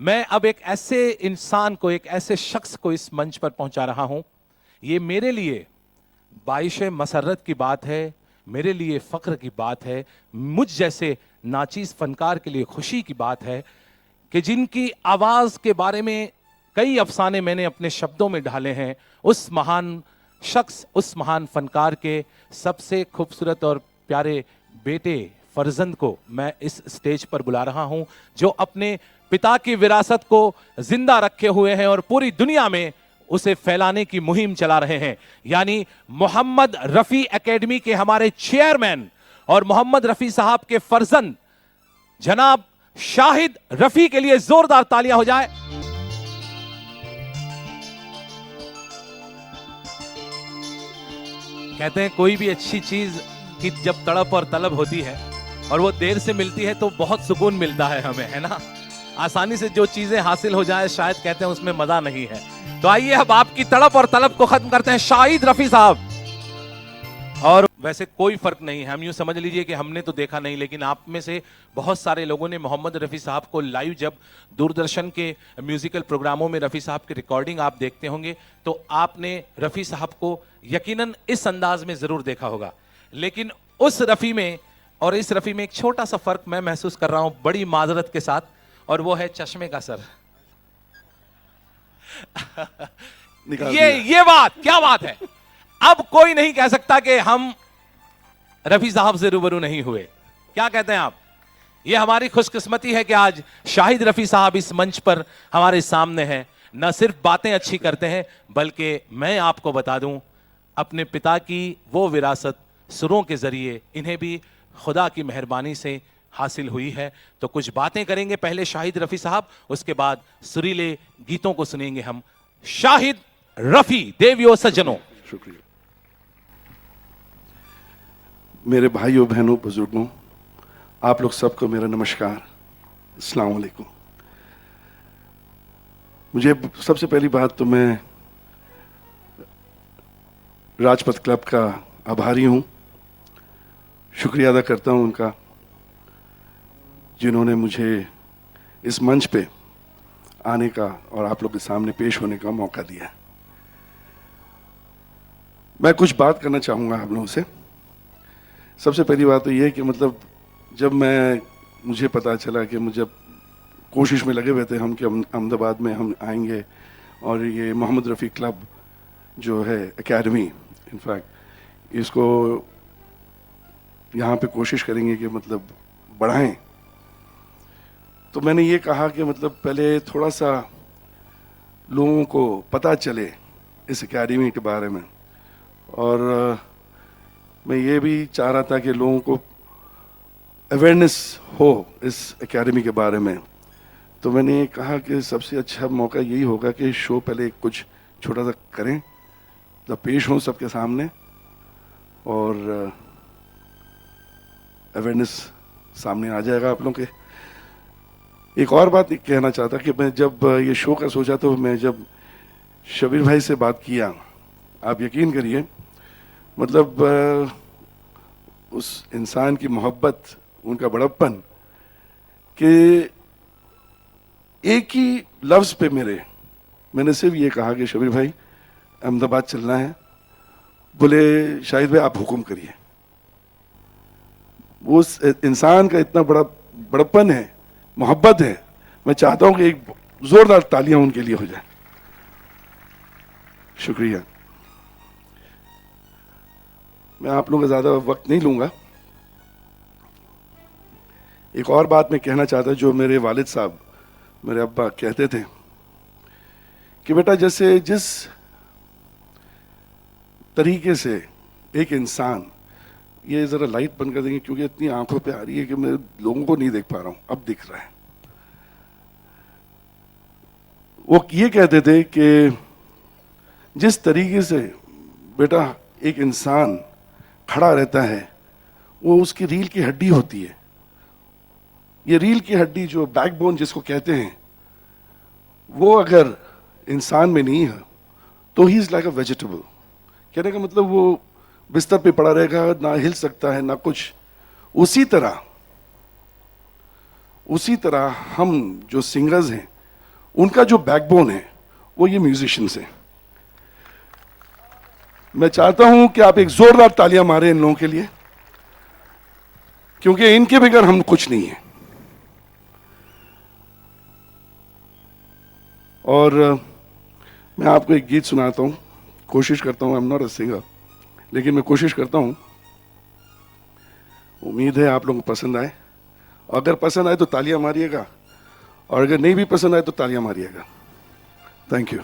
मैं अब एक ऐसे इंसान को, एक ऐसे शख्स को इस मंच पर पहुंचा रहा हूं। ये मेरे लिए बाइशे मसरत की बात है, मेरे लिए फख्र की बात है, मुझ जैसे नाचीज फनकार के लिए खुशी की बात है कि जिनकी आवाज के बारे में कई अफसाने मैंने अपने शब्दों में ढाले हैं, उस महान शख्स, उस महान फनकार के सबसे खूबसूरत और प्यारे बेटे फरजंद को मैं इस स्टेज पर बुला रहा हूं, जो अपने पिता की विरासत को जिंदा रखे हुए हैं और पूरी दुनिया में उसे फैलाने की मुहिम चला रहे हैं। यानी मोहम्मद रफी एकेडमी के हमारे चेयरमैन और मोहम्मद रफी साहब के फरजंद जनाब शाहिद रफी के लिए जोरदार तालियां हो जाए। कहते हैं कोई भी अच्छी चीज की जब तड़प और तलब होती है और वो देर से मिलती है तो बहुत सुकून मिलता है हमें, है ना। आसानी से जो चीजें हासिल हो जाए शायद कहते हैं उसमें मजा नहीं है। तो आइए अब आपकी तड़प और तलब को खत्म करते हैं शाहिद रफी साहब। और वैसे कोई फर्क नहीं है, हम यूं समझ लीजिए कि हमने तो देखा नहीं, लेकिन आप में से बहुत सारे लोगों ने मोहम्मद रफी साहब को लाइव, जब दूरदर्शन के म्यूजिकल प्रोग्रामों में रफी साहब की रिकॉर्डिंग आप देखते होंगे तो आपने रफी साहब को यकीनन इस अंदाज में जरूर देखा होगा। लेकिन उस रफी में और इस रफी में एक छोटा सा फर्क मैं महसूस कर रहा हूं बड़ी माजरत के साथ, और वो है चश्मे का सर। ये बात क्या बात है। अब कोई नहीं कह सकता कि हम रफी साहब से रूबरू नहीं हुए। क्या कहते हैं आप? ये हमारी खुशकिस्मती है कि आज शाहिद रफी साहब इस मंच पर हमारे सामने हैं। न सिर्फ बातें अच्छी करते हैं बल्कि मैं आपको बता दूं, अपने पिता की वो विरासत सुरों के जरिए इन्हें भी खुदा की मेहरबानी से हासिल हुई है। तो कुछ बातें करेंगे पहले शाहिद रफी साहब, उसके बाद सुरीले गीतों को सुनेंगे हम। शाहिद रफी, देवियों सज्जनों। शुक्रिया। मेरे भाइयों बहनों बुजुर्गों, आप लोग सबको मेरा नमस्कार, अस्सलाम वालेकुम। मुझे सबसे पहली बात तो मैं राजपथ क्लब का आभारी हूं, शुक्रिया अदा करता हूं उनका, जिन्होंने मुझे इस मंच पे आने का और आप लोग के सामने पेश होने का मौका दिया। मैं कुछ बात करना चाहूँगा आप लोगों से। सबसे पहली बात तो ये है कि मतलब जब मुझे पता चला कि मुझे कोशिश में लगे हुए थे हम कि अहमदाबाद में हम आएंगे और ये मोहम्मद रफ़ी क्लब जो है एकेडमी, इनफैक्ट इसको यहाँ पे कोशिश करेंगे कि मतलब बढ़ाएं, तो मैंने ये कहा कि मतलब पहले थोड़ा सा लोगों को पता चले इस एकेडमी के बारे में। और मैं ये भी चाह रहा था कि लोगों को अवेयरनेस हो इस एकेडमी के बारे में। तो मैंने ये कहा कि सबसे अच्छा मौका यही होगा कि शो पहले कुछ छोटा सा करें, जब पेश हों सबके सामने और अवेयरनेस सामने आ जाएगा आप लोगों के। एक और बात कहना चाहता कि मैं जब ये शो का सोचा तो मैं जब शबीर भाई से बात किया, आप यकीन करिए मतलब उस इंसान की मोहब्बत, उनका बड़प्पन कि एक ही लफ्ज़ पे मैंने सिर्फ ये कहा कि शबीर भाई अहमदाबाद चलना है। बोले शाहिद भाई आप हुक्म करिए। वो उस इंसान का इतना बड़प्पन है, मोहब्बत है। मैं चाहता हूं कि एक जोरदार तालियां उनके लिए हो जाए। शुक्रिया। मैं आप लोगों का ज्यादा वक्त नहीं लूंगा। एक और बात मैं कहना चाहता, जो मेरे वालिद साहब, मेरे अब्बा कहते थे कि बेटा जैसे जिस तरीके से एक इंसान, ये जरा लाइट बंद कर देंगे क्योंकि इतनी आंखों पे आ रही है कि मैं लोगों को नहीं देख पा रहा हूं, अब दिख रहा है। वो ये कहते थे कि जिस तरीके से बेटा एक इंसान खड़ा रहता है वो उसकी रीढ़ की हड्डी होती है। ये रीढ़ की हड्डी जो बैकबोन जिसको कहते हैं, वो अगर इंसान में नहीं है तो he is like a vegetable. कहने का मतलब वो बिस्तर पे पड़ा रहेगा, ना हिल सकता है ना कुछ। उसी तरह हम जो सिंगर्स हैं उनका जो बैकबोन है वो ये म्यूजिशियंस हैं। मैं चाहता हूं कि आप एक जोरदार तालियां मारें इन लोगों के लिए, क्योंकि इनके बगैर हम कुछ नहीं है। और मैं आपको एक गीत सुनाता हूं, कोशिश करता हूं, I am not a singer, लेकिन मैं कोशिश करता हूं। उम्मीद है आप लोगों को पसंद आए। अगर पसंद आए तो तालियां मारिएगा, और अगर नहीं भी पसंद आए तो तालियां मारिएगा। Thank you.